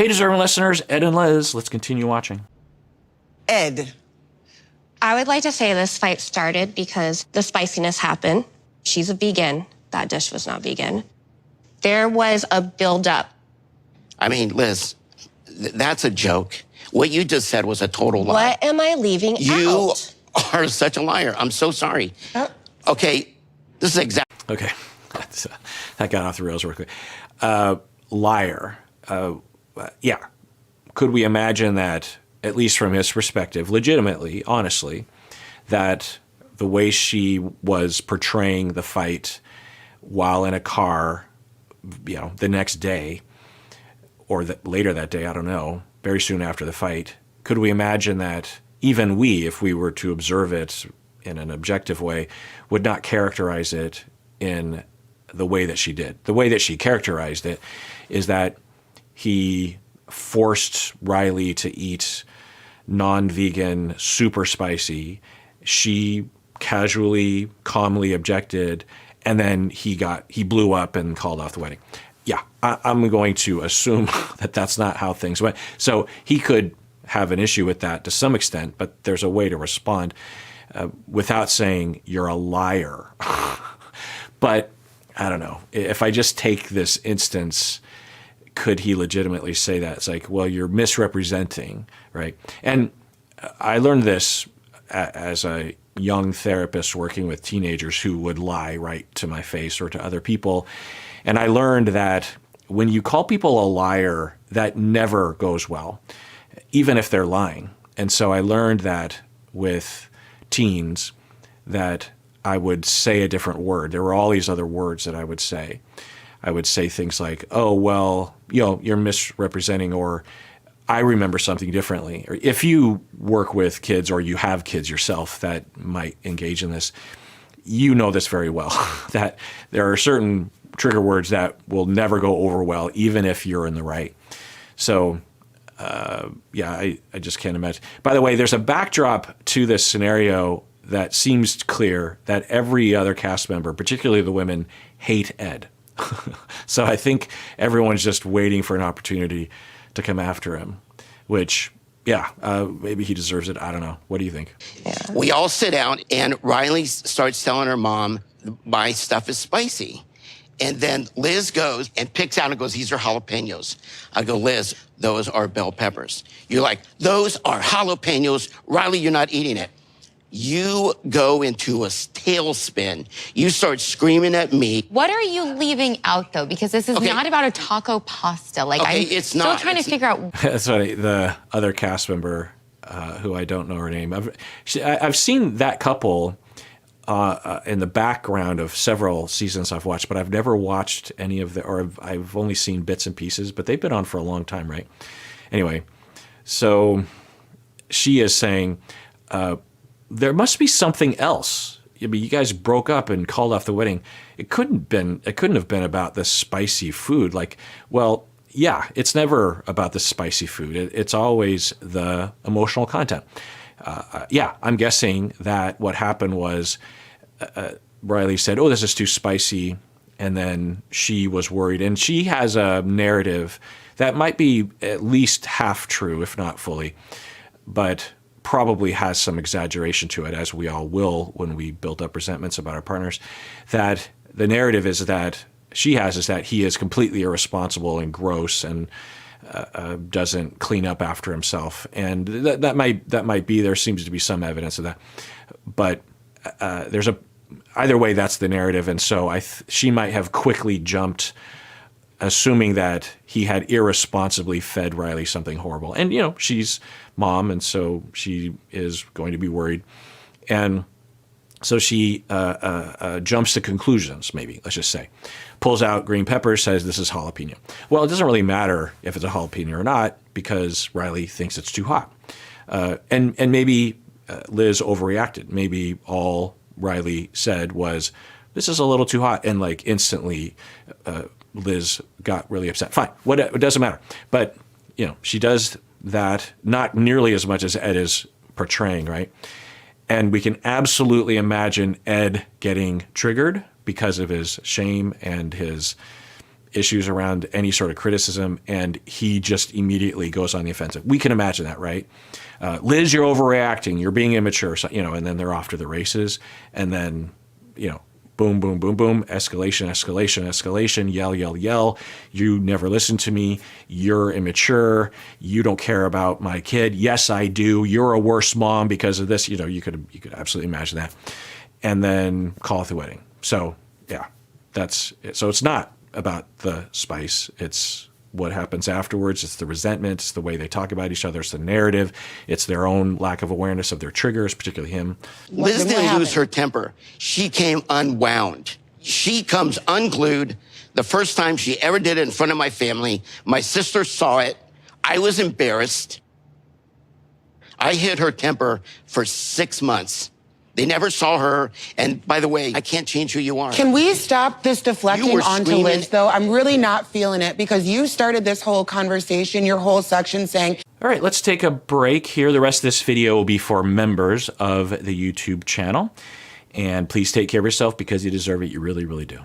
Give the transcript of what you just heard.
Hey, deserving listeners, Ed and Liz, let's continue watching. Ed. I would like to say this fight started because the spiciness happened. She's a vegan. That dish was not vegan. There was a buildup. I mean, Liz, that's a joke. What you just said was a total lie. What am I leaving out? You are such a liar. I'm so sorry. Okay, this is exactly... Okay, that got off the rails real quick. Liar. Yeah. Could we imagine that, at least from his perspective, legitimately, honestly, that the way she was portraying the fight while in a car, the next day, or later that day, I don't know, very soon after the fight, could we imagine that even we, if we were to observe it in an objective way, would not characterize it in the way that she did? The way that she characterized it is that he forced Riley to eat non-vegan, super spicy. She casually, calmly objected, and then he blew up and called off the wedding. Yeah, I'm going to assume that that's not how things went. So he could have an issue with that to some extent, but there's a way to respond without saying you're a liar. But I don't know. If I just take this instance, could he legitimately say that? It's like, well, you're misrepresenting, right? And I learned this as a young therapist working with teenagers who would lie right to my face or to other people. And I learned that when you call people a liar, that never goes well, even if they're lying. And so I learned that with teens, that I would say a different word. There were all these other words that I would say. I would say things like, oh, well, you're misrepresenting, or I remember something differently. Or if you work with kids or you have kids yourself that might engage in this, you know this very well, that there are certain trigger words that will never go over well, even if you're in the right. So, I just can't imagine. By the way, there's a backdrop to this scenario that seems clear, that every other cast member, particularly the women, hate Ed. So I think everyone's just waiting for an opportunity to come after him, which, maybe he deserves it. I don't know. What do you think? Yeah. We all sit down, and Riley starts telling her mom, my stuff is spicy. And then Liz goes and picks out and goes, these are jalapenos. I go, Liz, those are bell peppers. You're like, those are jalapenos. Riley, you're not eating it. You go into a tailspin. You start screaming at me. What are you leaving out, though? Because this is not about a taco pasta. I'm still trying to figure out. That's funny. The other cast member, who I don't know her name, I've seen that couple in the background of several seasons I've watched, but I've never watched any of I've only seen bits and pieces, but they've been on for a long time, right? Anyway, so she is saying, there must be something else. I mean, you guys broke up and called off the wedding. It couldn't have been about the spicy food. It's never about the spicy food. It's always the emotional content. I'm guessing that what happened was Riley said, oh, this is too spicy. And then she was worried. And she has a narrative that might be at least half true, if not fully, but probably has some exaggeration to it, as we all will when we build up resentments about our partners. That the narrative is that she has is that he is completely irresponsible and gross and doesn't clean up after himself, and that might be. There seems to be some evidence of that, but either way, that's the narrative, and so she might have quickly jumped, assuming that he had irresponsibly fed Riley something horrible. And, she's mom, and so she is going to be worried. And so she jumps to conclusions, maybe, let's just say. Pulls out green peppers, says this is jalapeno. Well, it doesn't really matter if it's a jalapeno or not, because Riley thinks it's too hot. And maybe Liz overreacted. Maybe all Riley said was, this is a little too hot, and instantly Liz got really upset. Fine, it doesn't matter. But, she does that not nearly as much as Ed is portraying, right? And we can absolutely imagine Ed getting triggered because of his shame and his issues around any sort of criticism, and he just immediately goes on the offensive. We can imagine that, right? Liz, you're overreacting. You're being immature. So, you know, and then they're off to the races. And then, you know, boom, boom, boom, boom, escalation, escalation, escalation, yell, yell, yell. You never listen to me. You're immature. You don't care about my kid. Yes, I do. You're a worse mom because of this. You know, you could absolutely imagine that. And then call it the wedding. So, yeah, that's it. So it's not about the spice. It's what happens afterwards. It's the resentment. It's the way they talk about each other. It's the narrative. It's their own lack of awareness of their triggers, particularly him. Liz didn't lose her temper. She came unwound. She comes unglued. The first time she ever did it in front of my family, my sister saw it. I was embarrassed. I hid her temper for 6 months. They never saw her. And by the way, I can't change who you are. Can we stop this deflecting onto Liz, though? I'm really not feeling it because you started this whole conversation, your whole section saying... All right, let's take a break here. The rest of this video will be for members of the YouTube channel. And please take care of yourself because you deserve it. You really, really do.